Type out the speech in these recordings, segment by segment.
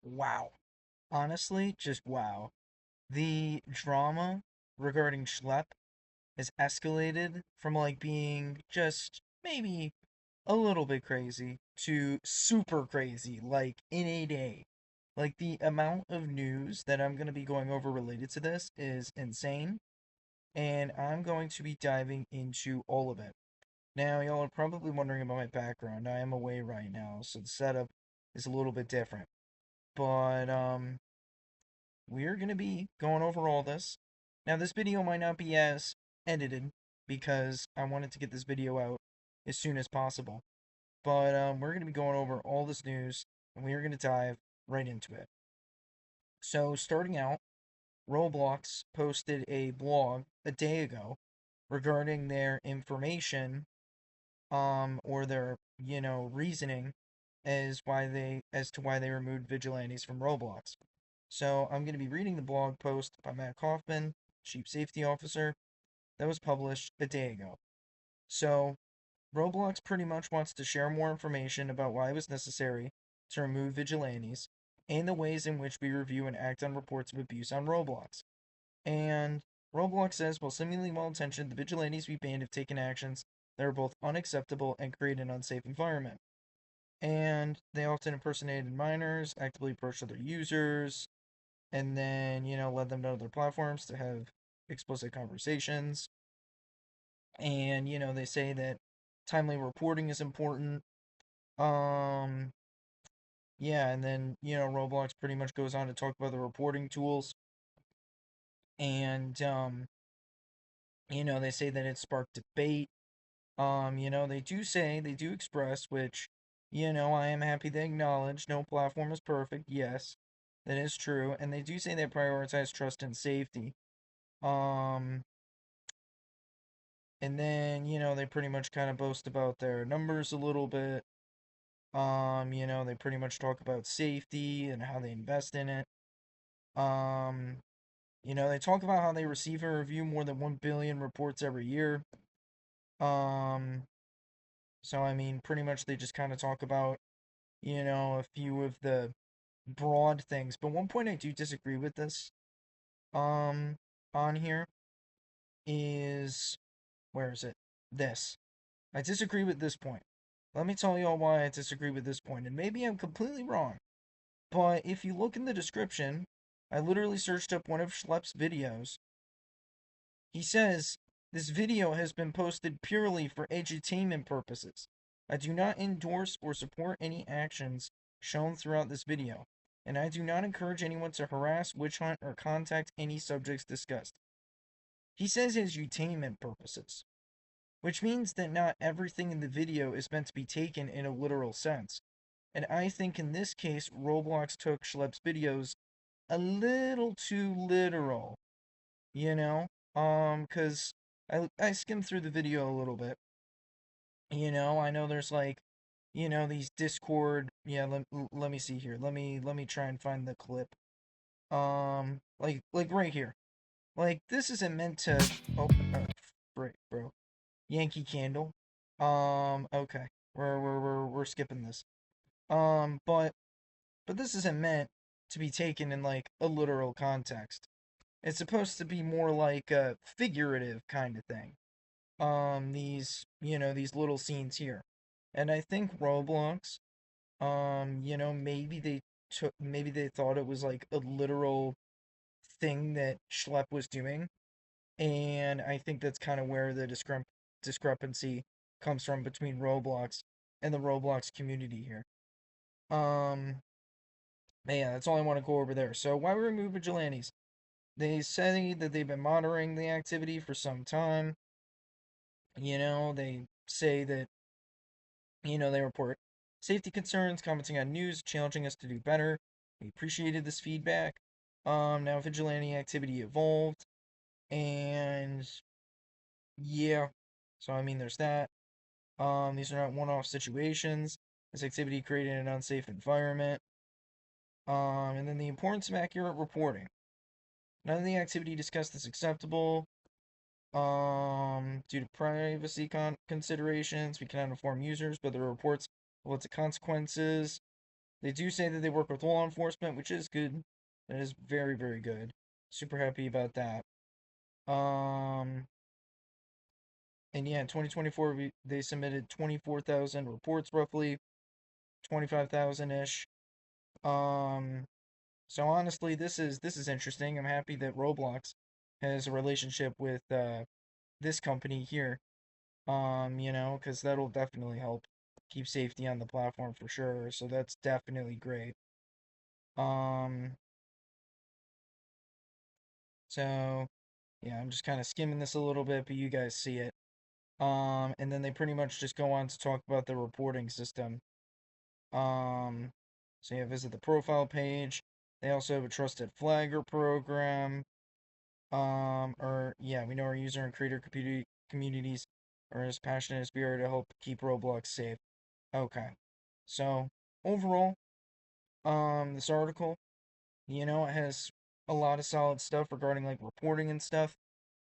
Wow. Honestly, just wow. The drama regarding Schlep has escalated from like being just maybe a little bit crazy to super crazy, like in a day. Like the amount of news that I'm going to be going over related to this is insane, and I'm going to be diving into all of it. Now, y'all are probably wondering about my background. I am away right now, so the setup is a little bit different. But we're going to be going over all this. Now, this video might not be as edited because I wanted to get this video out as soon as possible. But we're going to be going over all this news and we are going to dive right into it. So, starting out, Roblox posted a blog a day ago regarding their information or their, reasoning as to why they removed vigilantes from Roblox. So I'm going to be reading the blog post by Matt Kaufman, Chief Safety Officer, that was published a day ago. So Roblox pretty much wants to share more information about why it was necessary to remove vigilantes and the ways in which we review and act on reports of abuse on Roblox. And Roblox says, while seemingly well intentioned, the vigilantes we banned have taken actions that are both unacceptable and create an unsafe environment. And they often impersonated minors, actively approached other users, and then, led them to other platforms to have explicit conversations. And, they say that timely reporting is important. Um, yeah, and then, Roblox pretty much goes on to talk about the reporting tools. And, they say that it sparked debate. They do express, which, I am happy to acknowledge no platform is perfect. Yes, that is true. And they do say they prioritize trust and safety. Um, and then, they pretty much kind of boast about their numbers a little bit. They pretty much talk about safety and how they invest in it. Um, they talk about how they receive and review more than 1 billion reports every year. Um, so I mean, pretty much they just kind of talk about, a few of the broad things. But one point I do disagree with this, um, on here is, where is it? This. I disagree with this point. Let me tell y'all why I disagree with this point, and maybe I'm completely wrong. But if you look in the description, I literally searched up one of Schlepp's videos. He says, this video has been posted purely for edutainment purposes. I do not endorse or support any actions shown throughout this video, and I do not encourage anyone to harass, witch hunt, or contact any subjects discussed. He says edutainment purposes, which means that not everything in the video is meant to be taken in a literal sense. And I think in this case, Roblox took Schlepp's videos a little too literal, you know? Cause I skimmed through the video a little bit. I know there's like, these Discord. Yeah, let me see here. Let me try and find the clip. Like right here. Like this isn't meant to. Oh, break, bro. Yankee Candle. Okay. We're skipping this. But this isn't meant to be taken in like a literal context. It's supposed to be more like a figurative kind of thing. These little scenes here. And I think Roblox, maybe they thought it was like a literal thing that Schlepp was doing. And I think that's kind of where the discrepancy comes from between Roblox and the Roblox community here. Um, but yeah, that's all I want to go over there. So why remove vigilantes? They say that they've been monitoring the activity for some time. They say that, they report safety concerns, commenting on news, challenging us to do better. We appreciated this feedback. Now vigilante activity evolved, and yeah, so I mean, there's that. These are not one-off situations. This activity created an unsafe environment. And then the importance of accurate reporting. None of the activity discussed is acceptable. Due to privacy considerations, we cannot inform users, but the reports will lead to consequences. They do say that they work with law enforcement, which is good. That is very, very good. Super happy about that. Um, and yeah, in 2024, they submitted 24,000 reports, roughly 25,000 ish. Um, so honestly, this is interesting. I'm happy that Roblox has a relationship with this company here. Because that'll definitely help keep safety on the platform for sure. So that's definitely great. Um, so yeah, I'm just kind of skimming this a little bit, but you guys see it. And then they pretty much just go on to talk about the reporting system. Um, so yeah, visit the profile page. They also have a trusted flagger program. Or yeah, we know our user and creator communities are as passionate as we are to help keep Roblox safe. Okay. So overall, this article, it has a lot of solid stuff regarding like reporting and stuff.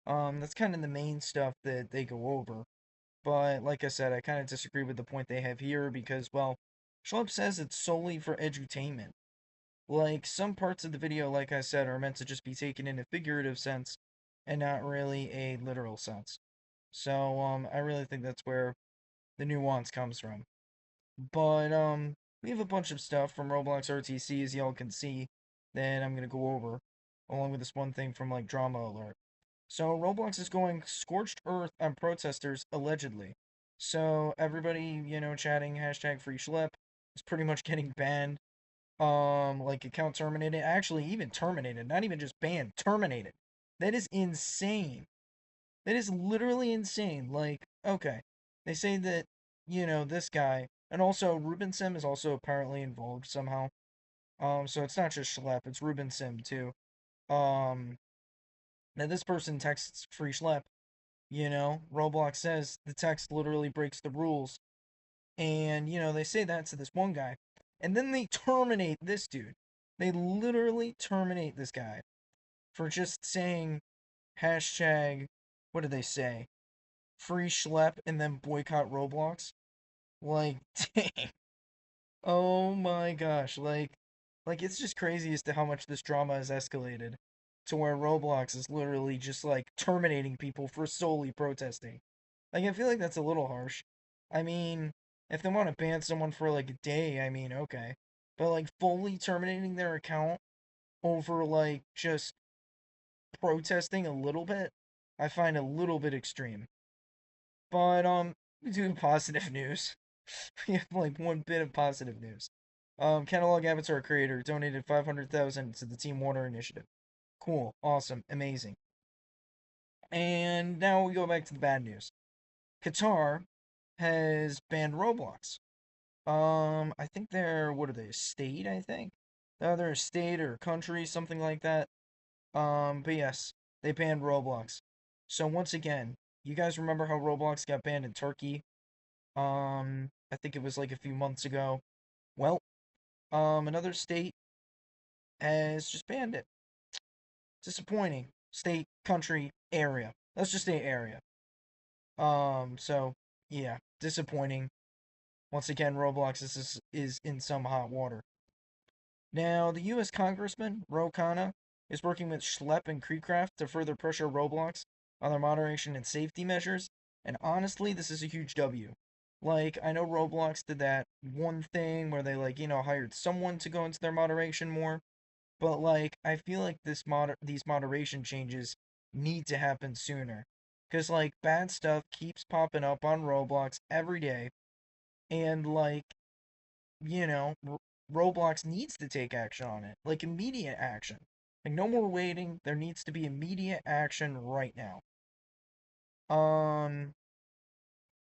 That's kind of the main stuff that they go over. But like I said, I kind of disagree with the point they have here because, well, Schlepp says it's solely for edutainment. Like, some parts of the video, like I said, are meant to just be taken in a figurative sense and not really a literal sense. So, I really think that's where the nuance comes from. But, we have a bunch of stuff from Roblox RTC, as y'all can see, that I'm gonna go over, along with this one thing from, like, Drama Alert. So, Roblox is going scorched earth on protesters, allegedly. So, everybody, chatting hashtag free schlep is pretty much getting banned, like account terminated, actually even terminated, not even just banned, terminated. That is insane. That is literally insane. Like, okay, they say that, this guy, and also Ruben Sim is also apparently involved somehow. So it's not just Schlep, it's Ruben Sim too. Um, Now this person texts free Schlep, Roblox says the text literally breaks the rules. And, they say that to this one guy. And then they terminate this dude. They literally terminate this guy for just saying hashtag, what did they say? Free schlep and then boycott Roblox. Like, dang. Oh my gosh. Like it's just crazy as to how much this drama has escalated to where Roblox is literally just like terminating people for solely protesting. Like, I feel like that's a little harsh. I mean, if they want to ban someone for like a day, I mean, okay. But like fully terminating their account over like just protesting a little bit, I find a little bit extreme. But we do have positive news. We have like one bit of positive news. Catalog Avatar creator donated 500,000 to the Team Warner initiative. Cool, awesome, amazing. And now we go back to the bad news. Qatar has banned Roblox. I think they're, what are they, a state, I think? They're a state or a country, something like that. But yes, they banned Roblox. So once again, you guys remember how Roblox got banned in Turkey? I think it was like a few months ago. Well, another state has just banned it. Disappointing. State, country, area. Let's just say area. So yeah, disappointing. Once again, Roblox is in some hot water. Now, the U.S. Congressman, Ro Khanna, is working with Schlepp and Creecraft to further pressure Roblox on their moderation and safety measures, and honestly, this is a huge W. Like, I know Roblox did that one thing where they, like, hired someone to go into their moderation more, but, like, I feel like these moderation changes need to happen sooner. Because, like, bad stuff keeps popping up on Roblox every day, and, like, you know, Roblox needs to take action on it, like immediate action. Like no more waiting. There needs to be immediate action right now. Um,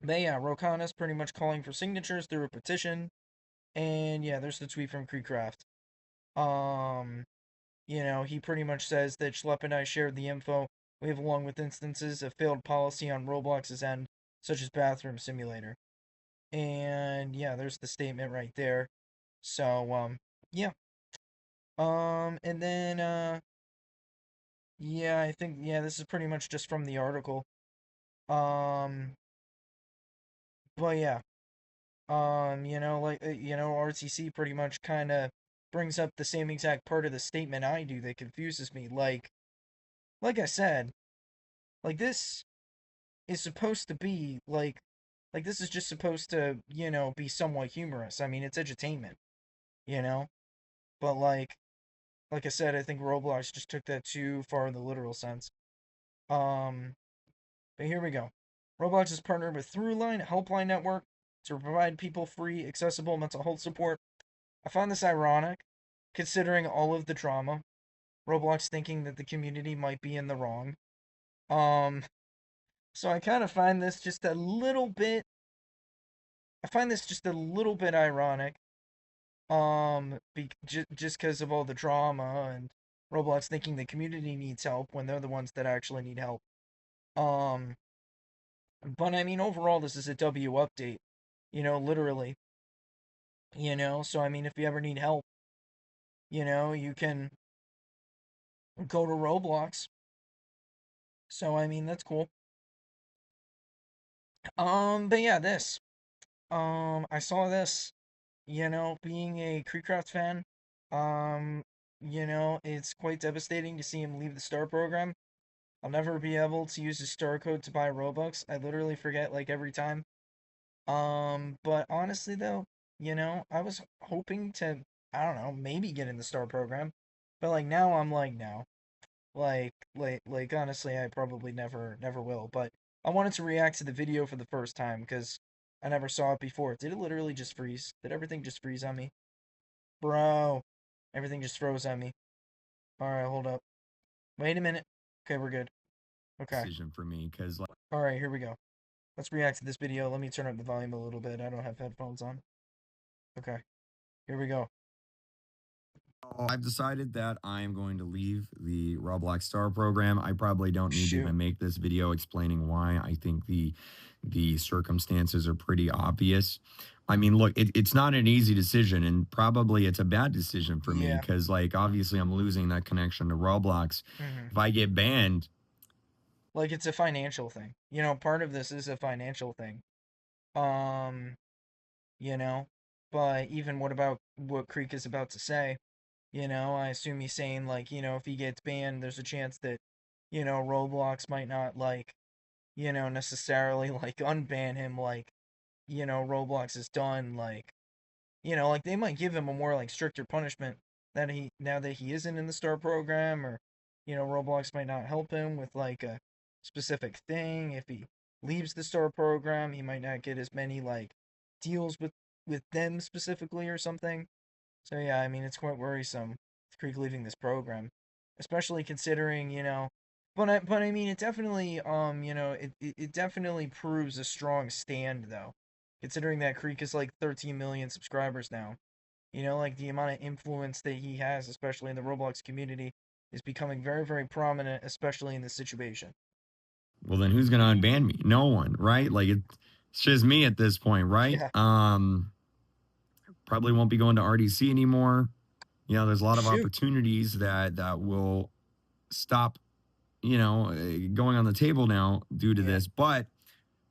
but yeah, Rokana's pretty much calling for signatures through a petition, and yeah, there's the tweet from Creecraft. Um, he pretty much says that Schlepp and I shared the info we have along with instances of failed policy on Roblox's end, such as Bathroom Simulator. And yeah, there's the statement right there. So, yeah. And then, yeah, I think, yeah, this is pretty much just from the article. Um, but yeah. RTC pretty much kind of brings up the same exact part of the statement I do that confuses me. Like I said, like this is supposed to be like this is just supposed to, be somewhat humorous. I mean, it's edutainment, you know? But like I said, I think Roblox just took that too far in the literal sense. Um, but here we go. Roblox has partnered with Throughline, a helpline network, to provide people free, accessible mental health support. I find this ironic, considering all of the drama. Roblox thinking that the community might be in the wrong. Um, so I kind of find this just a little bit. I find this just a little bit ironic. Just because of all the drama and Roblox thinking the community needs help when they're the ones that actually need help. Um, but I mean, overall, this is a W update. Literally. So I mean, if you ever need help, you can go to Roblox. So I mean, that's cool. But yeah, this. I saw this. Being a Creecraft fan, um, it's quite devastating to see him leave the Star program. I'll never be able to use the Star code to buy Robux. I literally forget like every time. But honestly though, I was hoping to, I don't know, maybe get in the Star program. But like now I'm like no. Like honestly, I probably never will. But I wanted to react to the video for the first time because I never saw it before. Did it literally just freeze? Did everything just freeze on me? Bro, everything just froze on me. Alright, hold up. Wait a minute. Okay, we're good. Okay. Decision for me because like Alright, here we go. Let's react to this video. Let me turn up the volume a little bit. I don't have headphones on. Okay, here we go. I've decided that I am going to leave the Roblox Star program. I probably don't need to Shoot. even make this video explaining why. I think the circumstances are pretty obvious. I mean, look, it's not an easy decision, and probably it's a bad decision for me Yeah. because, like, obviously, I'm losing that connection to Roblox. Hmm. If I get banned, Like it's a financial thing. Part of this is a financial thing. Um, you know, but even what about what Creek is about to say? I assume he's saying like, if he gets banned, there's a chance that, Roblox might not like, necessarily like unban him like, Roblox is done like, like they might give him a more like stricter punishment that he now that he isn't in the star program, or Roblox might not help him with like a specific thing. If he leaves the star program, he might not get as many like deals with them specifically or something. So yeah, I mean it's quite worrisome with Creek leaving this program, especially considering but I mean it definitely it definitely proves a strong stand though, considering that Creek is like 13 million subscribers now. Like the amount of influence that he has, especially in the Roblox community, is becoming very very prominent, especially in this situation. well, then who's going to unban me? No one, right? Like, it's just me at this point, right? Yeah, Probably won't be going to RDC anymore. There's a lot of shoot. opportunities that will stop, going on the table now due to Yeah, this. But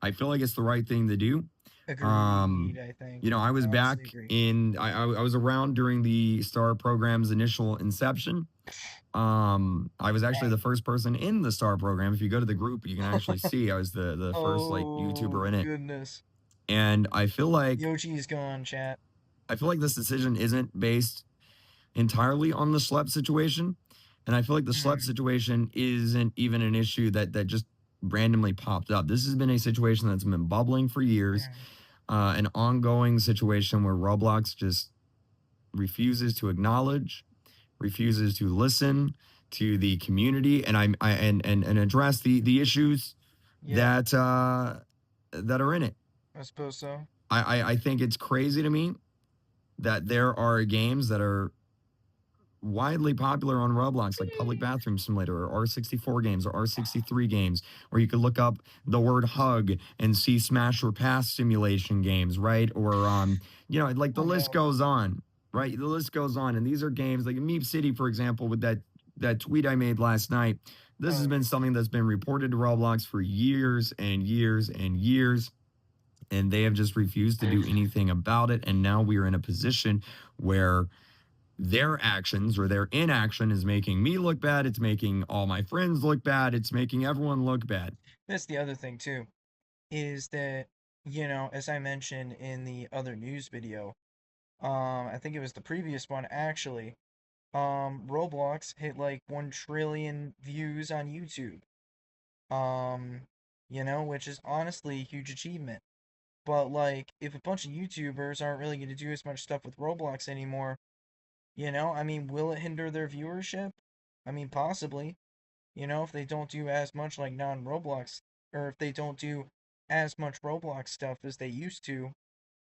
I feel like it's the right thing to do. agreed. I think I was I honestly back agree. in, I was around during the Star program's initial inception. I was actually the Dang. first person in the Star program. If you go to the group, you can actually see I was the first like Oh YouTuber in it. goodness. And Yoji's gone, chat. I feel like this decision isn't based entirely on the schlep situation. And I feel like the schlep Mm, situation isn't even an issue that just randomly popped up. This has been a situation that's been bubbling for years, mm, an ongoing situation where Roblox just refuses to acknowledge, refuses to listen to the community, and and address the issues yeah, that that are in it. I suppose so. I think it's crazy to me that there are games that are widely popular on Roblox, like Public Bathroom Simulator or R64 games or R63 games, where you could look up the word hug and see smash or pass simulation games, right? Or, like the Oh list no. goes on, right? The list goes on. And these are games like Meep City, for example, with that tweet I made last night. This Oh has yeah. been something that's been reported to Roblox for years and years and years. and they have just refused to do anything about it. And now we are in a position where their actions or their inaction is making me look bad. It's making all my friends look bad. It's making everyone look bad. That's the other thing too, is that, as I mentioned in the other news video, I think it was the previous one actually, Roblox hit like 1 trillion views on YouTube. Um, which is honestly a huge achievement. But like, if a bunch of YouTubers aren't really going to do as much stuff with Roblox anymore, I mean, will it hinder their viewership? I mean, possibly. If they don't do as much like non-Roblox, or if they don't do as much Roblox stuff as they used to,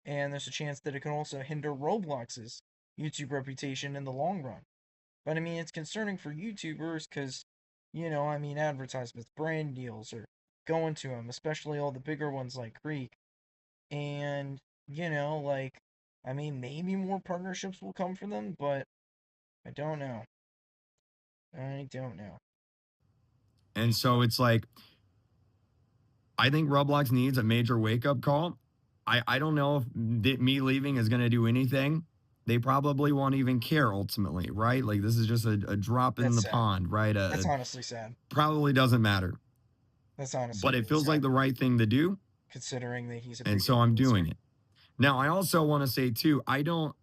and there's a chance that it can also hinder Roblox's YouTube reputation in the long run. But I mean, it's concerning for YouTubers because, I mean, advertisements, brand deals are going to them, especially all the bigger ones like Creek. And, like, I mean, maybe more partnerships will come for them, but I don't know. I don't know. And so it's like, I think Roblox needs a major wake up call. I don't know if me leaving is going to do anything. They probably won't even care ultimately, right? Like this is just a drop in That's the sad. pond, right? That's honestly sad. Probably doesn't matter, That's honestly but it really feels like sad, the right thing to do. considering that he's a And big so I'm influencer. doing it. Now, I also want to say too, I don't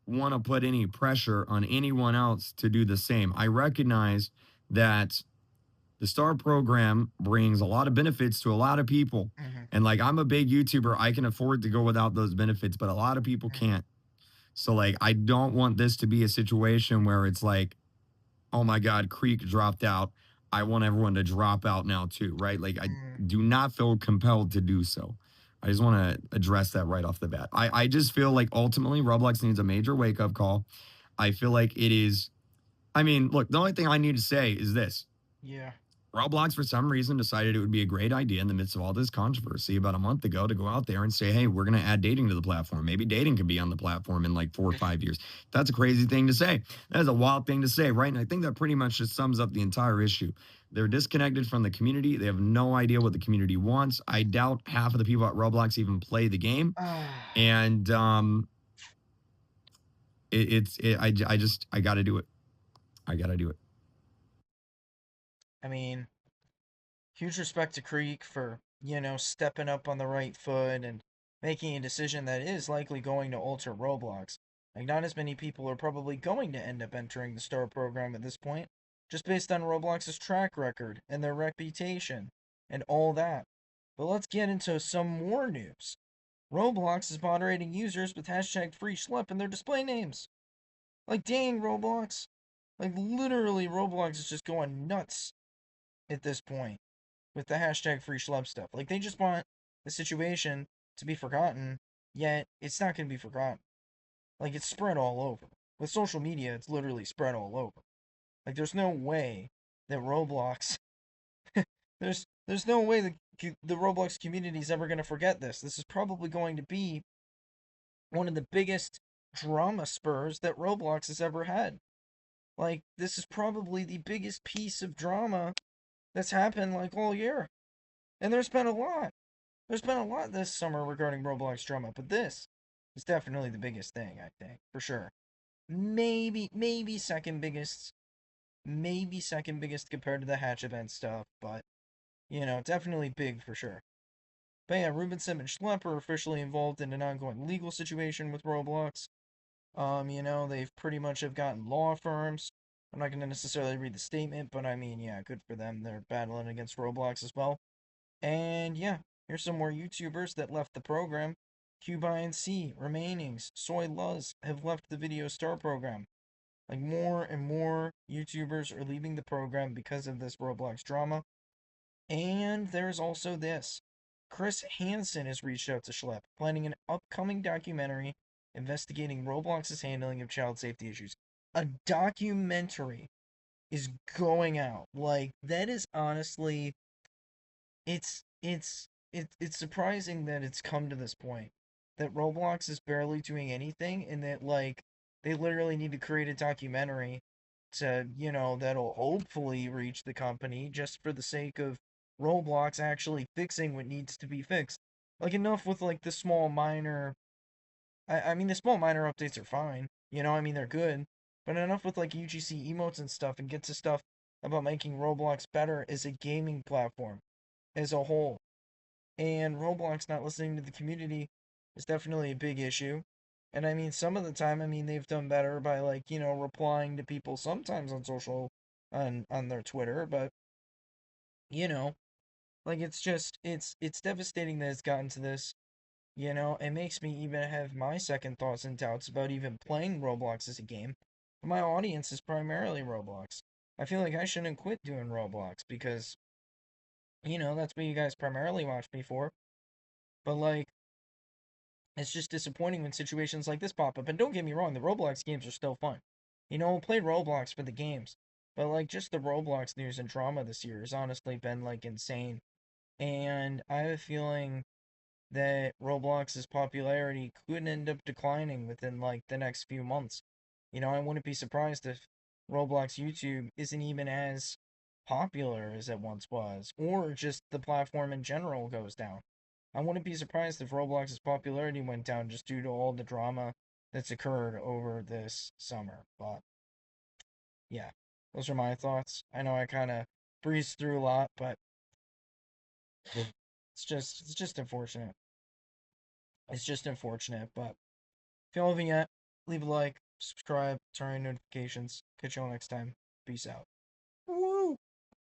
want to put any pressure on anyone else to do the same. I recognize that the star program brings a lot of benefits to a lot of people. Hmm. And like I'm a big YouTuber, I can afford to go without those benefits, but a lot of people Hmm. can't. So like I don't want this to be a situation where it's like, oh my God, Creek dropped out. I want everyone to drop out now too, right? Like I Hmm. do not feel compelled to do so. I just want to address that right off the bat. I just feel like ultimately Roblox needs a major wake up call. I feel like it is. I mean, look, the only thing I need to say is this: Yeah. Roblox, for some reason, decided it would be a great idea in the midst of all this controversy about a month ago to go out there and say, hey, we're going to add dating to the platform. Maybe dating can be on the platform in like 4 or 5 years. That's a crazy thing to say. That is a wild thing to say, right? And I think that pretty much just sums up the entire issue. They're disconnected from the community. They have no idea what the community wants. I doubt half of the people at Roblox even play the game. And I got to do it. I got to do it. I mean, huge respect to Creek for, stepping up on the right foot and making a decision that is likely going to alter Roblox. Like, not as many people are probably going to end up entering the STAR program at this point, just based on Roblox's track record and their reputation and all that. But let's get into some more news. Roblox is moderating users with hashtag free schlep in their display names. Like, dang, Roblox. Like, literally, Roblox is just going nuts at this point with the hashtag free schlub stuff. Like they just want the situation to be forgotten, yet it's not going to be forgotten. Like it's spread all over. With social media, it's literally spread all over. Like there's no way that Roblox there's no way the Roblox community is ever going to forget this. This is probably going to be one of the biggest drama spurs that Roblox has ever had. Like this is probably the biggest piece of drama that's happened like all year. And there's been a lot. There's been a lot this summer regarding Roblox drama, but this is definitely the biggest thing, I think, for sure. Maybe second biggest, maybe second biggest compared to the Hatch event stuff, but, definitely big for sure. But yeah, Rubenson and Schlepp are officially involved in an ongoing legal situation with Roblox. They've pretty much have gotten law firms. I'm not going to necessarily read the statement, but I mean, yeah, good for them. They're battling against Roblox as well. And yeah, here's some more YouTubers that left the program. Cubine C, Remainings, Soy Luz have left the Video Star program. Like more and more YouTubers are leaving the program because of this Roblox drama. And there's also this. Chris Hansen has reached out to Schlepp, planning an upcoming documentary investigating Roblox's handling of child safety issues. A documentary is going out. Like, that is honestly it's surprising that it's come to this point that Roblox is barely doing anything and that like they literally need to create a documentary to, that'll hopefully reach the company just for the sake of Roblox actually fixing what needs to be fixed. Like enough with like the small minor. I mean the small minor updates are fine. You know, I mean they're good, but enough with like UGC emotes and stuff, and get to stuff about making Roblox better as a gaming platform as a whole. And Roblox not listening to the community is definitely a big issue. And I mean, some of the time, I mean, they've done better by like replying to people sometimes on social, on their Twitter, but you know, like it's just it's devastating that it's gotten to this. It makes me even have my second thoughts and doubts about even playing Roblox as a game. But my audience is primarily Roblox. I feel like I shouldn't quit doing Roblox because that's what you guys primarily watch me for. But like, it's just disappointing when situations like this pop up. And don't get me wrong, the Roblox games are still fun. We'll play Roblox for the games. But like just the Roblox news and drama this year has honestly been like insane. And I have a feeling that Roblox's popularity could end up declining within like the next few months. I wouldn't be surprised if Roblox YouTube isn't even as popular as it once was, or just the platform in general goes down. I wouldn't be surprised if Roblox's popularity went down just due to all the drama that's occurred over this summer. But yeah, those are my thoughts. I know I kind of breezed through a lot, but it's just unfortunate. It's just unfortunate, but if you haven't yet, leave a like, subscribe, turn on notifications. Catch you all next time. Peace out.